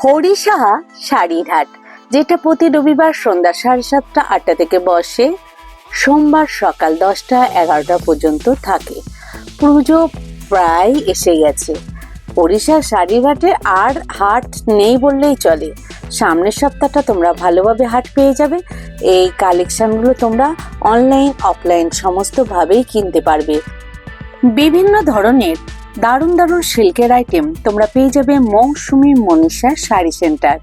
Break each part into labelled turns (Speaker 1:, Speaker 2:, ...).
Speaker 1: হরিষা শাড়ির হাট, যেটা প্রতি রবিবার সন্ধ্যা 7:30 8টা থেকে বসে, সোমবার সকাল 10টা 11টা পর্যন্ত থাকে। পুজো প্রায় এসে গেছে। হরিষা শাড়ির হাটে আর হাট নেই বললেই চলে। সামনের সপ্তাহটা তোমরা ভালোভাবে হাট পেয়ে যাবে। এই কালেকশনগুলো তোমরা অনলাইন অফলাইন সমস্তভাবেই কিনতে পারবে। বিভিন্ন ধরনের দারুণ দারুণ সিল্কের আইটেম তোমরা পেয়ে যাবে মৌসুমী মনীষা শাড়ি সেন্টার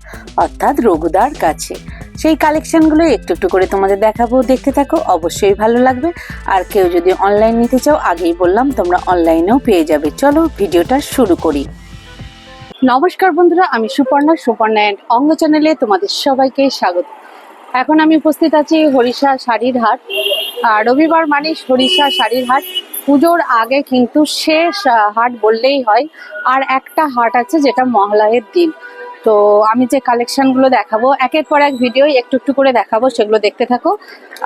Speaker 1: অর্থাৎ রঘুদার কাছে। সেই কালেকশনগুলো একটু একটু করে তোমাদের দেখাবো, দেখতে থাকো, অবশ্যই ভালো লাগবে। আর কেউ যদি অনলাইন নিতে চাও, আগেই বললাম তোমরা অনলাইনেও পেয়ে যাবে। চলো ভিডিওটা শুরু করি। নমস্কার বন্ধুরা, আমি সুপর্ণা অ্যান্ড অঙ্গ চ্যানেলে তোমাদের সবাইকে স্বাগত। এখন আমি উপস্থিত আছি হরিষা শাড়ির হাট। রবিবার মানে হরিষা শাড়ির হাট। পুজোর আগে কিন্তু শেষ হাট বললেই হয়। আর একটা হাট আছে যেটা মহালয়ের দিন। তো আমি যে কালেকশনগুলো দেখাবো একের পর এক ভিডিও একটু একটু করে দেখাবো, সেগুলো দেখতে থাকো।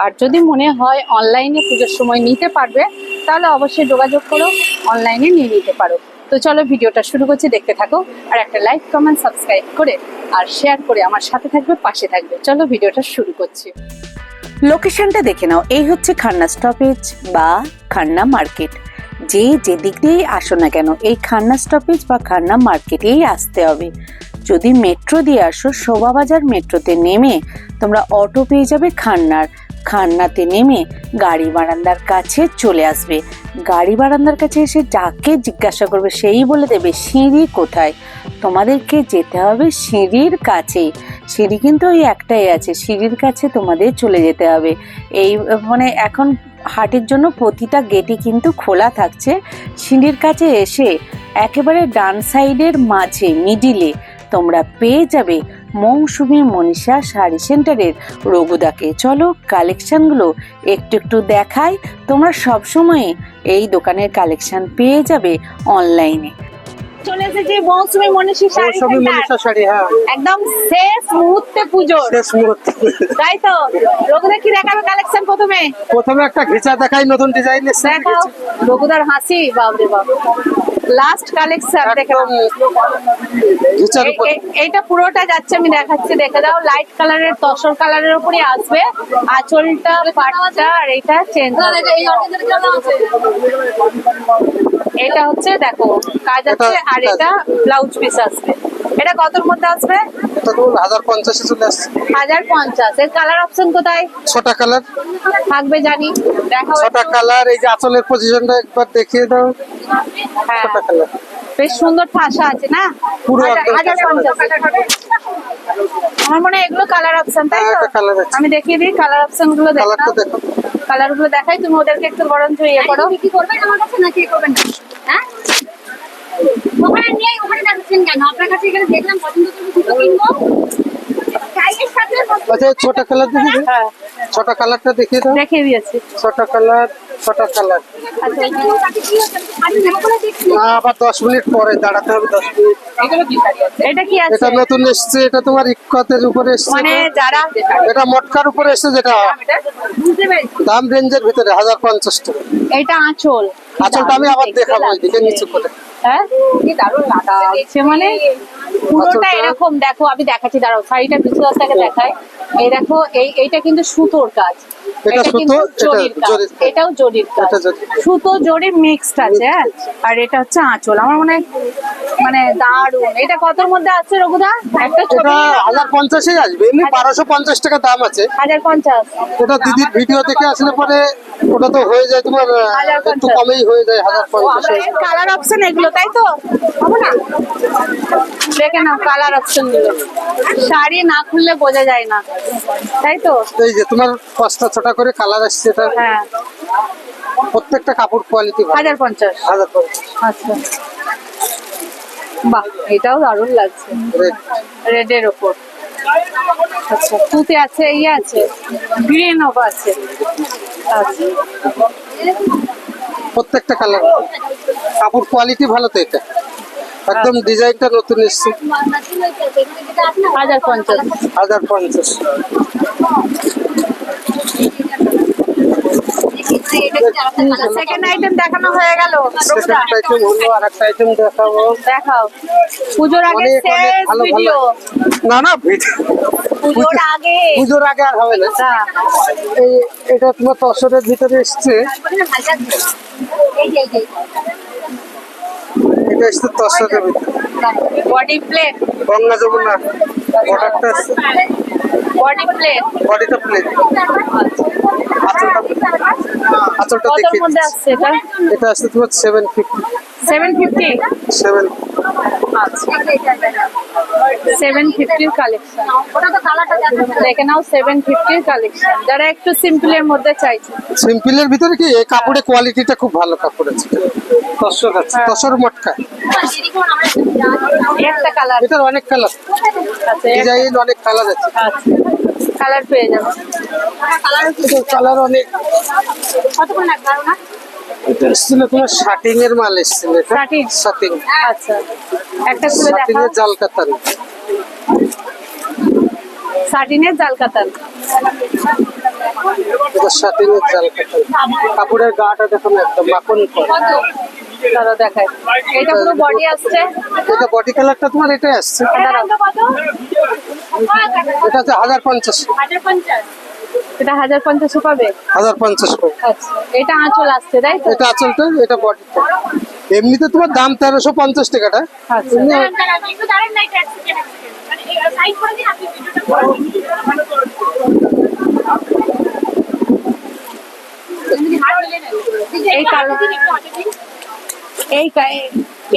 Speaker 1: আর যদি মনে হয় অনলাইনে পুজোর সময় নিতে পারবে, তাহলে অবশ্যই যোগাযোগ করো, অনলাইনে নিয়ে নিতে পারো। তো চলো ভিডিওটা শুরু করছি, দেখতে থাকো। আর একটা লাইক কমেন্ট সাবস্ক্রাইব করে আর শেয়ার করে আমার সাথে থাকবে, পাশে থাকবে। চলো ভিডিওটা শুরু করছি। লোকেশনটা দেখে নাও, এই হচ্ছে খান্না স্টপেজ বা খান্না মার্কেট। যে যেদিক দিয়েই আসো না কেন, এই খান্না স্টপেজ বা খান্না মার্কেটেই আসতে হবে। যদি মেট্রো দিয়ে আসো, শোভাবাজার মেট্রোতে নেমে তোমরা অটো পেয়ে যাবে খান্নাতে নেমে গাড়ি বারান্দার কাছে চলে আসবে। গাড়ি বারান্দার কাছে এসে যাকে জিজ্ঞাসা করবে সেই বলে দেবে সিঁড়ি কোথায়। তোমাদেরকে যেতে হবে সিঁড়ির কাছে। সিঁড়ি কিন্তু ওই একটাই আছে, সিঁড়ির কাছে তোমাদের চলে যেতে হবে। এই মানে এখন হাটের জন্য প্রতিটা গেটই কিন্তু খোলা থাকছে। সিঁড়ির কাছে এসে একেবারে ডান সাইডের মাঝে মিডিলে তোমরা পেয়ে যাবে মৌসুমী মনীষা শাড়ি সেন্টারের রঘুদাকে। চলো কালেকশনগুলো একটু একটু দেখাই। তোমরা সবসময় এই দোকানের কালেকশন পেয়ে যাবে অনলাইনে। চলে এসেছি মৌসুমী মনীষা শাড়ি, হ্যাঁ, একদম শেষ মুহূর্তে পুজো, তাই তো। রঘুদা কি দেখাবে কালেকশন? প্রথমে একটা ঘেঁচা দেখাই, নতুন ডিজাইন এসেছে। দেখাও রঘুদার হাসি, বাপরে বাপ, লাস্ট কালেকশন দেখাও। এইটা পুরোটা যাচ্ছে, আমি দেখাচ্ছি, দেখে দাও। লাইট কালারের তসর কালারের উপরই আসবে আঁচলটা, পাটটা, আর এটা চেঞ্জ। এটা হচ্ছে দেখো কাজ আছে, আর এটা ব্লাউজ পিস আসবে। এটা কতর মধ্যে আসবে?
Speaker 2: 1050 চলে আসছে।
Speaker 1: 1050। এর কালার অপশন কোথায়?
Speaker 2: 6টা কালার
Speaker 1: থাকবে জানি, দেখাও।
Speaker 2: 6টা কালার। এই যে আঁচলের পজিশনটা একবার দেখিয়ে দাও।
Speaker 1: হ্যাঁ,
Speaker 2: 6টা কালার,
Speaker 1: বেশ সুন্দর ঠাসা আছে না?
Speaker 2: পুরো
Speaker 1: 1050। আমার মনে হয় এগুলো কালার অপশন, তাই তো? আমি দেখিয়ে দিই কালার অপশন গুলো। দেখো কালার গুলো দেখাই, তুমি ওদেরকে একটু বরঞ্চ ইয়ে করো।
Speaker 3: কি করবেন আমার কাছে নাকি করবেন না? হ্যাঁ, ওখানে নিয়ে ওখানে দেখাচ্ছেন কেন? আপনার কাছে এখানে দেখলাম, পছন্দ করে দুটো কিনবো। চাইয়ের সাথে
Speaker 2: আচ্ছা, 6টা কালার দেখিয়ে দাও।
Speaker 1: হ্যাঁ,
Speaker 2: 6টা কালারটা দেখিয়ে দাও।
Speaker 1: দেখিয়ে দিয়েছি।
Speaker 2: 6টা কালার, 6টা কালার।
Speaker 1: আচ্ছা,
Speaker 2: আবার 10 মিনিট পরে দাঁড়াতে হবে। 10 মিনিট।
Speaker 1: এটা কি আছে?
Speaker 2: এটা নতুন এসছে, এটা তোমার ইক্কতের উপরে এসছে,
Speaker 1: মানে যারা
Speaker 2: এটা মটকার উপরে এসছে, যেটা দাম রেঞ্জের ভিতরে 1050 টাকা।
Speaker 1: এটা আঁচল,
Speaker 2: আঁচলটা আমি আবার দেখাবো ওইদিকে নিচু করে।
Speaker 1: হ্যাঁ, কি দারুণ লাগছে। মানে পুরোটা এরকম দেখো, আমি দেখাচ্ছি, দাঁড়াও, শাড়িটা পিছু থেকে দেখায়। এই দেখো, এইটা কিন্তু সুতোর কাজ,
Speaker 2: এটা সুতো,
Speaker 1: জরির কাজ, এটাও জরির কাজ, সুতো জরি মিক্সড আছে। হ্যাঁ, আর এটা হচ্ছে আঁচল। আমার মনে হয় মানে দারুণ। এটা কতর মধ্যে আছে রঘুদা? একটা ছোট
Speaker 2: 1050 আসবে, এমনি 1250 টাকা দাম আছে।
Speaker 1: 1050।
Speaker 2: ওটা দিদির ভিডিও দেখে আসলে পরে ওটা তো হয়ে যায় তোমার একটু কমেই হয়ে যায়। 1050
Speaker 1: কালার অপশন এগুলো, তাই তো? হবে না, দেখে নাও কালার অপশন গুলো। শাড়ি না খুললে বোঝা যায় না, তাই তো?
Speaker 2: এই যে তোমার 5টা 6টা করে কালার আসছে। এটা
Speaker 1: হ্যাঁ,
Speaker 2: প্রত্যেকটা কাপড় কোয়ালিটি ভালো।
Speaker 1: 1050।
Speaker 2: 1050।
Speaker 1: আচ্ছা, বাহ, এটাও দারুণ লাগছে, রেডের ওপর। আচ্ছা, তুতে আছে, ইয়ে আছে, গ্রিন ও আছে। আচ্ছা,
Speaker 2: প্রত্যেকটা কালার, কাপড় কোয়ালিটি ভালো তো। এটা একদম ডিজাইনটা নতুন এসছে।
Speaker 1: 1050।
Speaker 2: 1050।
Speaker 3: সেকেন্ড আইটেম দেখানো হয়ে গেল।
Speaker 2: সেকেন্ড আইটেম হলো, আর একটা আইটেম দেখাবো।
Speaker 3: দেখাও পুজোর আগে
Speaker 2: অনেক অনেক
Speaker 3: শেষ
Speaker 2: ভালো ভালো।
Speaker 3: ভিডিও।
Speaker 2: না না ভিডিও
Speaker 3: পুজোর আগে
Speaker 2: পুজোর আগে আর হবে না। এই এটা তোমার তসরের ভিতরে এসছে, এটা এসছে তসরের ভিতরে।
Speaker 3: বডি প্লেট,
Speaker 2: গঙ্গা যমুনা বর্ডারটা এসছে,
Speaker 3: বডি প্লেট
Speaker 2: বডিটা প্লেন, আঁচলটা
Speaker 3: কতর
Speaker 2: দেখে
Speaker 3: মধ্যে আসছে এটা?
Speaker 2: এটা আসছে তোমার 750
Speaker 3: 750।
Speaker 2: 7
Speaker 3: আচ্ছা 750 কালেকশন। দেখে নাও 750 কালেকশন। যারা একটু সিম্পলের মধ্যে চাইছে,
Speaker 2: সিম্পলের ভিতরে কি এই কাপড়ের কোয়ালিটিটা খুব ভালো কাপড় আছে, তসর আছে, তসর মটকা।
Speaker 3: একটা কালার
Speaker 2: এটার অনেক কালার,
Speaker 3: আছে।
Speaker 2: ডিজাইন অনেক কালার আছে,
Speaker 3: আচ্ছা কালার পেয়ে যাবে।
Speaker 2: এটার কালার অনেক।
Speaker 3: কত করে লাগবে আরো না?
Speaker 2: এটা এসেছিল তোমার শার্টিং এর মাল এসেছিল, এটা
Speaker 3: Shirting?
Speaker 2: শার্টিং,
Speaker 3: আচ্ছা একটা খুলে
Speaker 2: শার্টিং
Speaker 3: দেখাও।
Speaker 2: এর জাল কাতান,
Speaker 3: সাটিনের জাল কাতান।
Speaker 2: এটা শার্টিং এর জাল কাতান। কাপড়ের গাটা দেখো না, একটা মাখন করা।
Speaker 3: কত? চলো দেখাই। এটা পুরো বডি আসছে।
Speaker 2: এটা বডি কালারটা তোমার এটাই আসছে,
Speaker 3: দাঁড়াও।
Speaker 2: এটা হচ্ছে 1050,
Speaker 3: এটা 1050 পাবে।
Speaker 2: 1050 করে।
Speaker 3: আচ্ছা এটা আঁচল আসছে তাই তো?
Speaker 2: এটা আঁচলটা, এটা বডিটা। এমনিতে তোমার দাম 1350 টাকাটা।
Speaker 3: আচ্ছা এই কালার,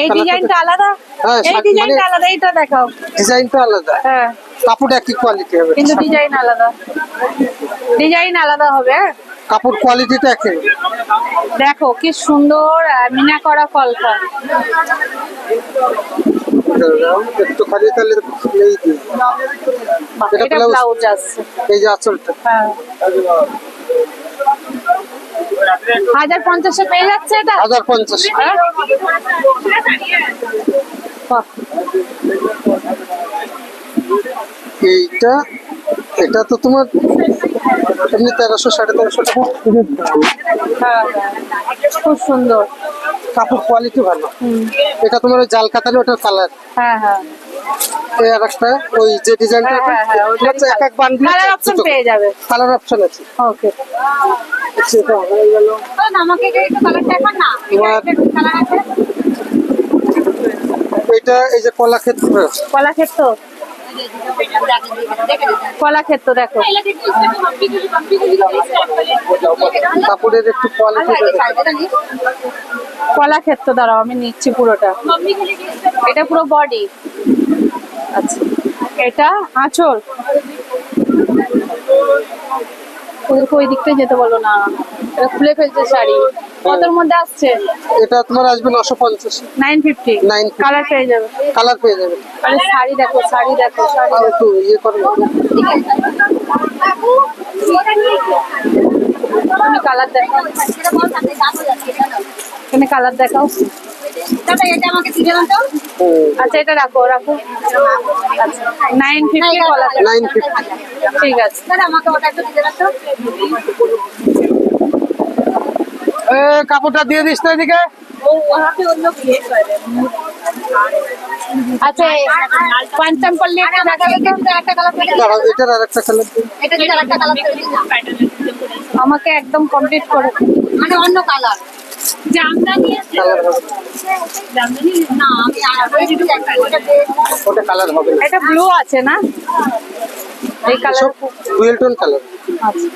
Speaker 3: এই ডিজাইনটা আলাদা।
Speaker 2: হ্যাঁ,
Speaker 3: এই ডিজাইনটা আলাদা, এইটা দেখাও।
Speaker 2: ডিজাইনটা আলাদা,
Speaker 3: হ্যাঁ
Speaker 2: কাপড় একই কোয়ালিটি হবে,
Speaker 3: কিন্তু ডিজাইন আলাদা, ডিজাইন আলাদা হবে। হ্যাঁ
Speaker 2: কাপড় কোয়ালিটিটা একই।
Speaker 3: দেখো কি সুন্দর মিনা করা কলকা।
Speaker 2: একটু খালি তাহলে খুলেই দিই। এটা
Speaker 3: এটা
Speaker 2: ব্লাউজ,
Speaker 3: ব্লাউজ আসছে।
Speaker 2: এই যে আঁচলটা।
Speaker 3: হ্যাঁ 1050 পেয়ে যাচ্ছে এটা।
Speaker 2: 1050।
Speaker 3: হ্যাঁ? বাহ,
Speaker 2: এইটা, এটা তো তোমার এমনি 1300 1350 টাকা।
Speaker 3: হ্যাঁ খুব সুন্দর।
Speaker 2: কাপড় কোয়ালিটি ভালো। এটা তোমার ওই জাল কাতারে, ওটার কালার।
Speaker 3: হ্যাঁ হ্যাঁ
Speaker 2: এই আর একটা ওই যে ডিজাইনটা,
Speaker 3: হ্যাঁ, হ্যাঁ, ওটারই
Speaker 2: এক এক বান্ডিল
Speaker 3: কালার অপশন পেয়ে যাবে।
Speaker 2: কালার অপশন আছে।
Speaker 3: ওকে
Speaker 2: সেটা হয়ে গেল।
Speaker 3: আমাকে একটু কালার দেখান না। কালার আছে
Speaker 2: এটা এই যে কলাক্ষেত্র,
Speaker 3: কলাক্ষেত্র, কলাক্ষেত্র দেখো।
Speaker 2: কাপড়ের একটু কোয়ালিটি।
Speaker 3: কলাক্ষেত্র দাঁড়াও আমি নিচ্ছি পুরোটা। এটা পুরো বডি। আচ্ছা এটা আঁচল। ওদেরকে ওই দিকটাই যেতে বলো না, এটা খুলে ফেলছে শাড়ি। কতর মধ্যে আসছে?
Speaker 2: এটা তোমার আসবে 950।
Speaker 3: 950।
Speaker 2: 950
Speaker 3: কালার পেয়ে যাবে।
Speaker 2: কালার পেয়ে যাবে।
Speaker 3: আরে শাড়ি দেখো, শাড়ি দেখো, শাড়ি
Speaker 2: আর
Speaker 3: দেখো।
Speaker 2: একটু ইয়ে করে
Speaker 3: তুমি কালার দেখাও, এখানে কালার দেখাও। আচ্ছা এটা রাখো রাখো। আচ্ছা 950 কলার।
Speaker 2: 950।
Speaker 3: ঠিক আছে
Speaker 2: কাপড়টা দিয়ে দিস তো এদিকে।
Speaker 3: আচ্ছা পাঁচটাম পল্লী একটা দেখাবে তো?
Speaker 2: দাঁড়াও, এটার আর একটা কালার দিই।
Speaker 3: আমাকে একদম কমপ্লিট করে
Speaker 2: কালার হবে না, ওটা কালার হবে না।
Speaker 3: এটা ব্লু আছে না? এই কালার।
Speaker 2: সব ডুয়েল টোন কালার।
Speaker 3: আচ্ছা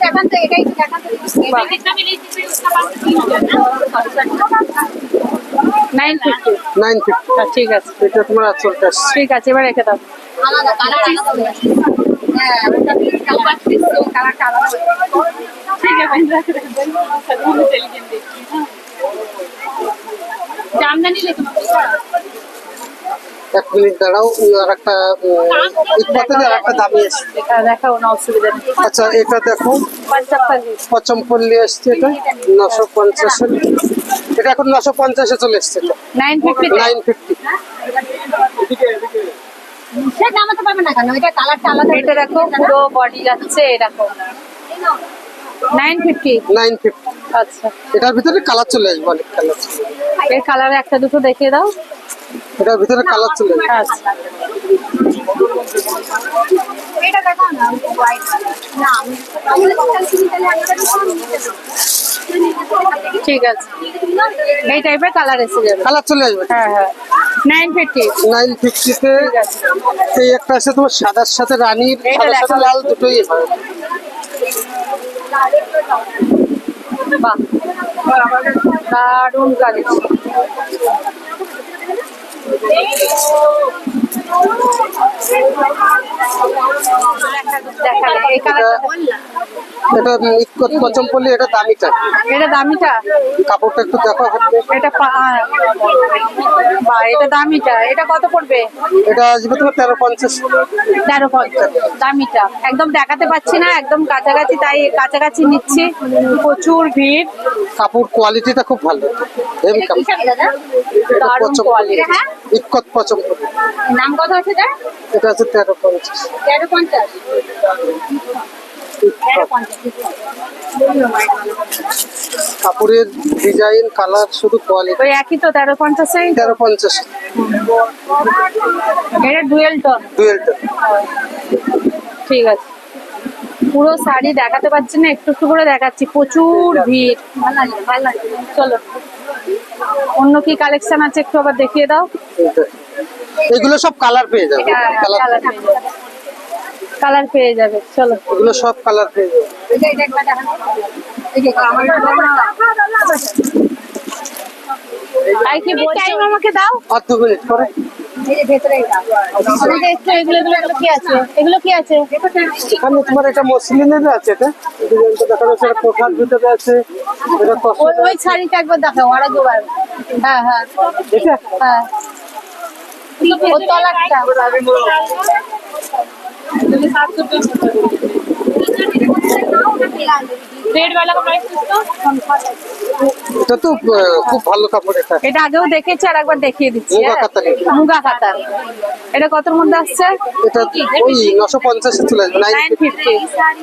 Speaker 4: দেখান তো, এটাই দেখান তো।
Speaker 3: 950।
Speaker 2: 950।
Speaker 3: ঠিক আছে
Speaker 2: এটা তোমার আঁচলটা আসছে।
Speaker 3: ঠিক আছে এবার রেখে দাও।
Speaker 4: আলাদা কালার আলাদা হয়ে আছে। হ্যাঁ ওটা কালার দিচ্ছে, কালারটা আলাদা হয়ে আছে।
Speaker 3: ঠিক আছে
Speaker 4: জামদানি লেখা
Speaker 2: এক মিনিট দাঁড়াও, আর একটা ইটপাতের আর একটা দামি আসছে।
Speaker 3: এটা দেখাও না, অসুবিধা নেই।
Speaker 2: আচ্ছা এটা দেখো,
Speaker 3: পঞ্চাপ্পাল্লি
Speaker 2: পচমপল্লি আসছে, এটা 950। এটা এখন 950 চলে এসছে।
Speaker 3: 950।
Speaker 2: 950।
Speaker 4: সে নামাতে পারবে না কেন? এটা কালারটা আলাদা।
Speaker 3: এটা দেখো পুরো বডি যাচ্ছে এরকম।
Speaker 1: 950।
Speaker 2: 950।
Speaker 1: আচ্ছা,
Speaker 2: এটার ভিতরে কালার চলে আসবে, অনেক কালার।
Speaker 1: এর কালার একটা দুটো দেখিয়ে দাও।
Speaker 2: এটার ভিতরে কালার চলে আসবে।
Speaker 1: আচ্ছা,
Speaker 3: এটা দেখো না, হোয়াইট কালার। না, আমি লোকাল কিনি তাহলে আপনাদের সব নিতে দেবো।
Speaker 1: ঠিক আছে, এই টাইপের কালার এসে যাবে।
Speaker 2: কালার চলে আসবে।
Speaker 1: হ্যাঁ হ্যাঁ, 950।
Speaker 2: 950 তে
Speaker 1: ঠিক আছে,
Speaker 2: এই একটা আছে তোমার সাদার সাথে রানীর,
Speaker 1: এইটা
Speaker 2: সাদার সাথে
Speaker 1: দেখাও।
Speaker 2: লাল দুটোই হয়।
Speaker 1: বাহ, দারুণ কালেকশন। দেখালে এই কালারটা,
Speaker 2: এটা ইকত পচমপল্লি, এটা দামিটা।
Speaker 1: এটা দামিটা,
Speaker 2: কাপড়টা একটু দেখো হাতে।
Speaker 1: এটা বা এটা দামিটা, এটা কত পড়বে?
Speaker 2: এটা আসবে তোমার 1350।
Speaker 1: 1350 দামিটা। একদম দেখাতে পাচ্ছি না, একদম কাছাকাছি, তাই কাছাকাছি নিচ্ছি। প্রচুর ভিড়,
Speaker 2: কাপড় কোয়ালিটিটা খুব ভালো, হেভি
Speaker 3: কি
Speaker 2: কাপড়।
Speaker 3: শাড়ি দাদা?
Speaker 2: এটা
Speaker 1: দারুণ
Speaker 2: পচমপল্লি,
Speaker 1: কোয়ালিটি।
Speaker 3: হ্যাঁ,
Speaker 2: ইকত পচমপল্লি।
Speaker 3: নাম কত আছে এটা?
Speaker 2: এটা আছে 1350।
Speaker 3: 1350। 1350।
Speaker 2: কাপড়ের ডিজাইন, কালার, শুধু কোয়ালিটি।
Speaker 1: ওই একই তো 1350।
Speaker 2: 1350
Speaker 1: এটা ডুয়েল টোন।
Speaker 2: ডুয়েলটা।
Speaker 1: ঠিক আছে, পুরো শাড়ি দেখাতে পাচ্ছি না, একটু একটু করে দেখাচ্ছি। প্রচুর ভিড়,
Speaker 3: ভালো লাগে, ভালো লাগে।
Speaker 1: চলো অন্য কি কালেকশন আছে একটু আবার দেখিয়ে দাও।
Speaker 2: এগুলো সব কালার পেয়ে যাবে, কালার।
Speaker 1: কালার পেয়ে যাবে, চলো।
Speaker 2: এগুলো সব কালার পেয়ে যাবে।
Speaker 3: এটা একবার দেখানো। এই যে
Speaker 1: তাই কি টাইম আমাকে দাও।
Speaker 2: আর 2 মিনিট পরে।
Speaker 3: এই যে ভেতরে এটা।
Speaker 1: এগুলো এগুলো এগুলো কি আছে? এগুলো কি আছে?
Speaker 2: এখানে তোমার এটা মসলিনের আছে, এটা ডিজাইনটা দেখানো আছে, এটা কোঠার ভিতরে আছে, এটা
Speaker 1: ওই ওই শাড়িটা একবার দেখাও, আর একবার। হ্যাঁ হ্যাঁ
Speaker 2: এটা
Speaker 1: হ্যাঁ, ও তলাটা। রেড वाला का प्राइस कितना?
Speaker 2: এটা তো খুব ভালো কাপড়। এটা
Speaker 1: এটা আগেও দেখেছি, আর একবার দেখিয়ে দিচ্ছি।
Speaker 2: মুগা কাতানের।
Speaker 1: মুগা কাতান। এটা কতর মধ্যে আসছে?
Speaker 2: এটা ওই 950 এ চলে আসবে, 950।
Speaker 1: 950।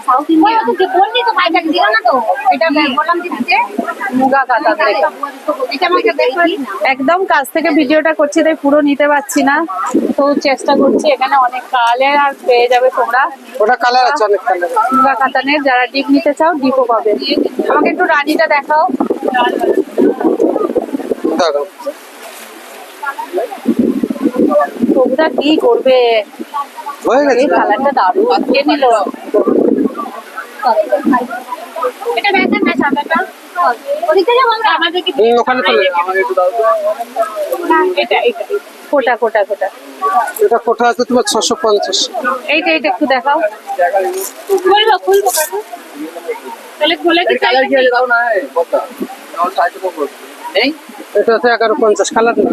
Speaker 3: সাউথ ইন্ডিয়া তো বললি তো ভাইটাকে দিল না তো, এটা বললাম দিতে।
Speaker 1: মুগা কাতান দেখো।
Speaker 3: এটা আমাকে দেখি না।
Speaker 1: একদম কাছ থেকে ভিডিওটা করছি, তাই পুরো নিতে পারছি না, তো চেষ্টা করছি। এখানে অনেক কালার আর পেয়ে যাবে তোমরা।
Speaker 2: ওটা কালার আছে, অনেক কালার।
Speaker 1: মুগা কাতানের যারা ডিপ নিতে চাও, ডিপও পাবে। আমাকে একটু রানীটা দেখাও।
Speaker 2: দাঁড়াও,
Speaker 1: তোমরা কি করবে?
Speaker 2: হয়ে
Speaker 1: এই
Speaker 2: গেছে।
Speaker 1: কালারটা দারুণ, কে নিল?
Speaker 3: এটা দেখেন না সাদাটা। ওদিকে যাবো আমরা। আমাদেরকে
Speaker 2: ওখানে চলে যাবে। আমাকে একটু দাও তো।
Speaker 1: এটা এটা কোটা কোটা কোটা।
Speaker 2: এটা কোঠা আছে তোমার 650।
Speaker 1: এইটা এইটা একটু দেখাও। খুলবো খুলবো তাহলে খুলে কি
Speaker 5: কালার কি আছে দাও না কথা আমার সাইজ কম নেই
Speaker 2: এটা আছে 1150 কালার না।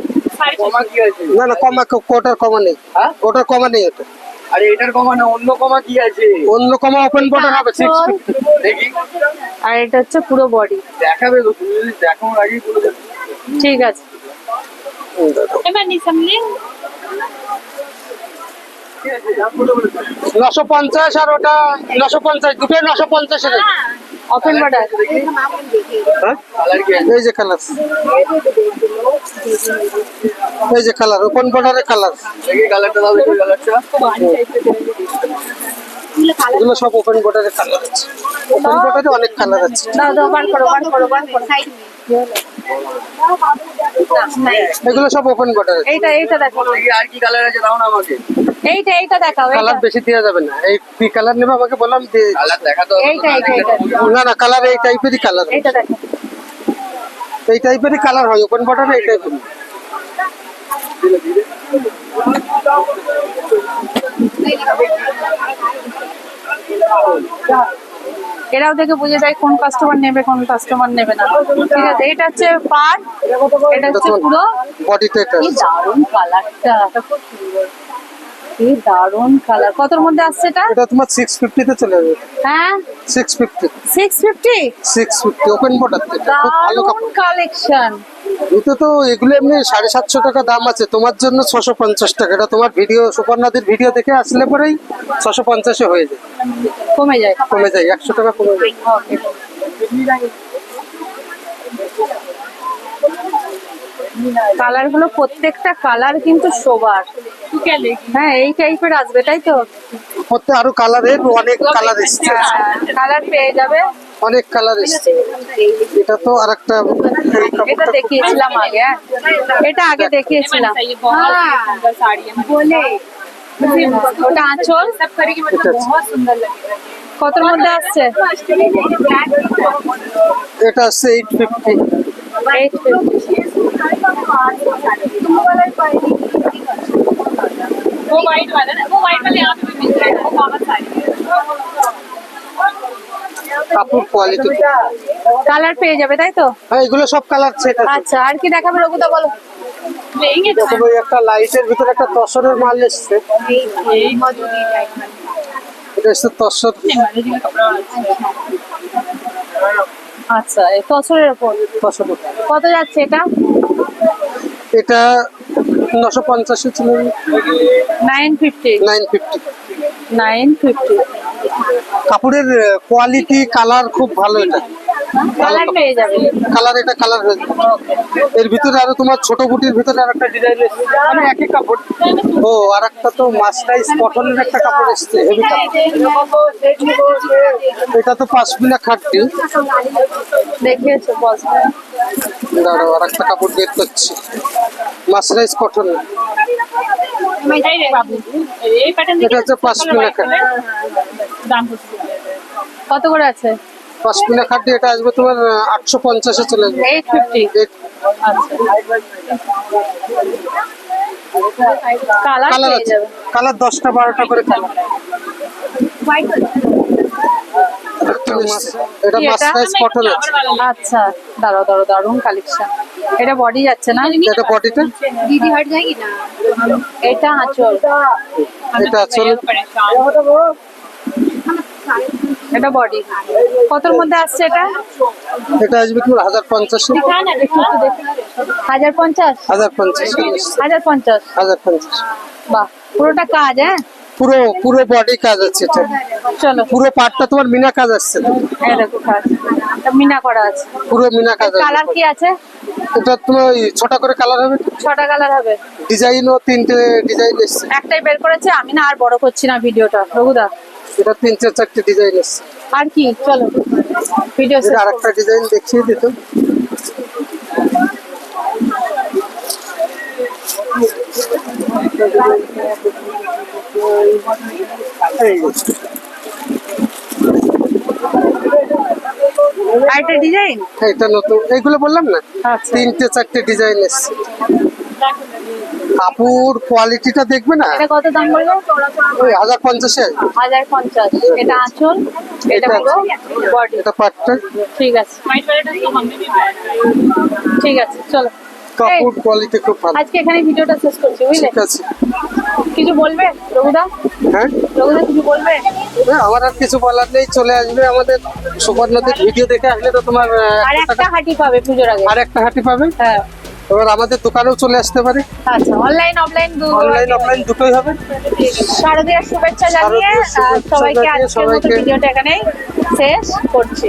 Speaker 5: কমা কি আছে
Speaker 2: না না, কমা কোটার কমা নেই।
Speaker 5: হ্যাঁ?
Speaker 2: ওটার কমা নেই। এটা
Speaker 5: আরে এটার কমা না অন্য কমা কি আছে
Speaker 2: অন্য কমা ওপেন বর্ডার হবে 650।
Speaker 5: দেখি
Speaker 1: আর এটা হচ্ছে পুরো বডি।
Speaker 5: দেখাবে তো তুমি যদি দেখানোর আগেই বলে দেবে
Speaker 1: ঠিক আছে, এবার নি সামনে
Speaker 2: 950 আর ওটা 950, দুটো 950 এর।
Speaker 1: Open border.
Speaker 2: হ্যাঁ,
Speaker 5: কালার কি আছে
Speaker 2: এই যে কালার, এই যে কালার, ওপেন বর্ডারের কালার।
Speaker 5: দেখি কালারটা দাও দেখি কালারটা
Speaker 2: এগুলো সব ওপেন বর্ডারের কালার আছে। ওপেন বর্ডারে অনেক কালার আছে।
Speaker 1: দাও দাও, বার করো বার করো বার করো।
Speaker 2: এগুলো সব ওপেন বর্ডারের।
Speaker 1: এইটা এইটা দেখো,
Speaker 5: দেখি আর কি কালার আছে দাও না আমাকে
Speaker 1: এইটা এইটা দেখাও।
Speaker 2: কালার
Speaker 1: এইটা
Speaker 2: বেশি দেওয়া যাবে না। এই কি কালার নেবে আমাকে বললাম যে
Speaker 5: কালার দেখাতে হবে
Speaker 1: এইটা এইটা এইটা
Speaker 2: না না, কালার এই টাইপেরই কালার,
Speaker 1: এইটা দেখো।
Speaker 2: এই টাইপেরই কালার হয় ওপেন বর্ডারে, এই টাইপের।
Speaker 1: এরাও দেখে বুঝে যায় কোন কাস্টমার নেবে কোন কাস্টমার নেবে না। ঠিক আছে, এটা হচ্ছে পার, এটা হচ্ছে পুরো।
Speaker 2: বডিটা এটা
Speaker 1: কি দারুণ কালারটা, কি দারুণ কালার। কতর মধ্যে আসছে এটা?
Speaker 2: এটা তোমার 650 তে চলে যাবে।
Speaker 1: হ্যাঁ
Speaker 2: 650
Speaker 1: 650।
Speaker 2: 650 ওপেন বর্ডার। এটা খুব ভালো
Speaker 1: দারুণ
Speaker 2: কাপড়।
Speaker 1: কালেকশন,
Speaker 2: এটা তো এগুলো এমনি 750 টাকা দাম আছে, তোমার জন্য 650 টাকা। এটা তোমার ভিডিও, সুপর্ণাদের ভিডিও দেখে আসলে পরেই 650 হয়ে যায়,
Speaker 1: কমে যায়।
Speaker 2: 100 টাকা কমে যায়।
Speaker 1: কালার গুলো প্রত্যেকটা কালার কিন্তু শোবার। হ্যাঁ, এই টাইপের আসবে, তাই তো?
Speaker 2: প্রত্যেক আরো কালারের অনেক কালার এসছে,
Speaker 1: কালার পেয়ে যাবে,
Speaker 2: অনেক কালার এসছে। এটা তো আরেকটা,
Speaker 1: এটা দেখিয়েছিলাম আগে, হ্যাঁ এটা আগে দেখিয়েছিলাম।
Speaker 3: बोले
Speaker 1: ওটা আঁচল কতর মধ্যে আসছে?
Speaker 2: এটা আছে 850।
Speaker 1: 850।
Speaker 4: वो वाइट वाला ना, वो वाइट वाले यहाँ पे भी मिल जाएगा, वो कॉमन साड़ी है।
Speaker 2: কাপড় কোয়ালিটি,
Speaker 1: কালার পেয়ে যাবে, তাই তো?
Speaker 2: হ্যাঁ এগুলো সব কালার সেট আছে।
Speaker 1: আচ্ছা, আর কি দেখাবে রঘুদা, বলো।
Speaker 4: लेंगे तो
Speaker 2: দেখো ওই একটা লাইটের ভিতরে একটা তসরের মাল এসছে, এটা হচ্ছে তসর।
Speaker 4: मैंने कपड़ा
Speaker 1: আচ্ছা, এই তসরের উপর
Speaker 2: তসর
Speaker 1: কত যাচ্ছে এটা?
Speaker 2: এটা 950 ছিল,
Speaker 1: 950।
Speaker 2: 950।
Speaker 1: 950
Speaker 2: কাপড়ের কোয়ালিটি, কালার খুব ভালো। এটা
Speaker 1: কালার পেয়ে যাবে।
Speaker 2: কালার, এটা কালার হয়ে যাবে। এর ভিতরে আরো তোমার ছোট বুটির ভিতরে আর একটা ডিজাইন এসছে, মানে একই কাপড়। ও আর একটা তো মাস্টাইজ কটনের একটা কাপড় এসছে, হেভি কাপড়। এটা তো পাশমিনা খাটটি।
Speaker 1: দেখিয়েছো বস।
Speaker 2: দাঁড়াও, আর একটা কাপড় বের করছি, মাস্টাইজ কটন।
Speaker 4: এই প্যাটার্ন
Speaker 2: এটা হচ্ছে পাশমিনা খাট।
Speaker 4: দাম
Speaker 1: কত করে আছে?
Speaker 2: পাশমিনা খাটটি এটা আসবে তোমার 850-এ চলে যাবে।
Speaker 1: 850। কালার
Speaker 2: কালার
Speaker 1: পেয়ে
Speaker 2: আছে,
Speaker 1: যাবে।
Speaker 2: কালার 10টা 12টা করে কালার। এটা
Speaker 1: কি এটা?
Speaker 2: মাস্টাইজ কটন আছে।
Speaker 1: আচ্ছা, দাঁড়াও দাঁড়াও, দারুণ কালেকশন। এটা বডি যাচ্ছে না?
Speaker 2: এটা বডিটা,
Speaker 3: दीदी हट जाएगी ना।
Speaker 1: এটা আঁচল,
Speaker 2: এটা আসলে
Speaker 1: এটা বডি। কতর মধ্যে আসছে এটা?
Speaker 2: এটা আসবে তোমার 1050-এ।
Speaker 1: 1050। 1050।
Speaker 2: 1050।
Speaker 1: বাহ, পুরোটা কাজ, হ্যাঁ?
Speaker 2: পুরো পুরো বডি কাজ আছে এটা,
Speaker 1: চলো,
Speaker 2: পুরো পার্টটা তোমার মিনা কাজ আসছে,
Speaker 1: এই দেখো কাজ, এটা মিনা করা আছে।
Speaker 2: পুরো মিনা কাজ আছে।
Speaker 1: কালার কি আছে?
Speaker 2: এটা তোমার ওই 6টা করে কালার হবে,
Speaker 1: 6টা কালার হবে।
Speaker 2: ডিজাইনও 3টে ডিজাইন এসছে।
Speaker 1: একটাই বের করেছে, আমি না আর বড় করছি না ভিডিওটা রঘুদা।
Speaker 2: এটা 3-4টা ডিজাইন এসছে।
Speaker 1: আর কি, চলো ভিডিও
Speaker 2: এটা আরেকটা ডিজাইন দেখিয়ে দিত। এই
Speaker 1: আরেকটা ডিজাইন।
Speaker 2: এটা নতুন, এইগুলো বললাম না,
Speaker 1: আচ্ছা,
Speaker 2: 3-4টে ডিজাইন এসছে। কাপড় কোয়ালিটিটা দেখবে না,
Speaker 1: এটা কত দাম বলবো?
Speaker 2: ওই 1050-এ।
Speaker 1: 1050। এটা আঁচল, এটা পুরো বডি।
Speaker 2: এটা পার্টটা,
Speaker 1: ঠিক আছে,
Speaker 4: वाइट वाले तो हमने भी पाया
Speaker 1: ঠিক আছে, চলো।
Speaker 2: কাপড় কোয়ালিটি খুব ভালো।
Speaker 1: আজকে এখানে ভিডিওটা শেষ করছি, বুঝলে?
Speaker 2: ঠিক আছে,
Speaker 1: কিছু বলবে রঘুদা?
Speaker 2: হ্যাঁ
Speaker 1: রঘুদা কিছু বলবে?
Speaker 2: আমার আর কিছু বলার নেই, চলে আসবে আমাদের সুপর্ণাদের ভিডিও দেখে আসলে তো তোমার
Speaker 1: আর একটা হাঁটি পাবে পুজোর আগে।
Speaker 2: আর একটা হাঁটি পাবে।
Speaker 1: হ্যাঁ,
Speaker 2: এবার আমাদের দোকানেও চলে আসতে পারে,
Speaker 1: আচ্ছা, অনলাইন অফলাইন
Speaker 2: অনলাইন অফলাইন দুটোই হবে।
Speaker 1: শারদীয়ার শুভেচ্ছা জানিয়ে
Speaker 2: শারদীয়ার শুভেচ্ছা
Speaker 1: সবাইকে
Speaker 2: জানিয়ে
Speaker 1: আজকের মতো
Speaker 2: সবাইকে-
Speaker 1: ভিডিওটা এখানেই শেষ করছি।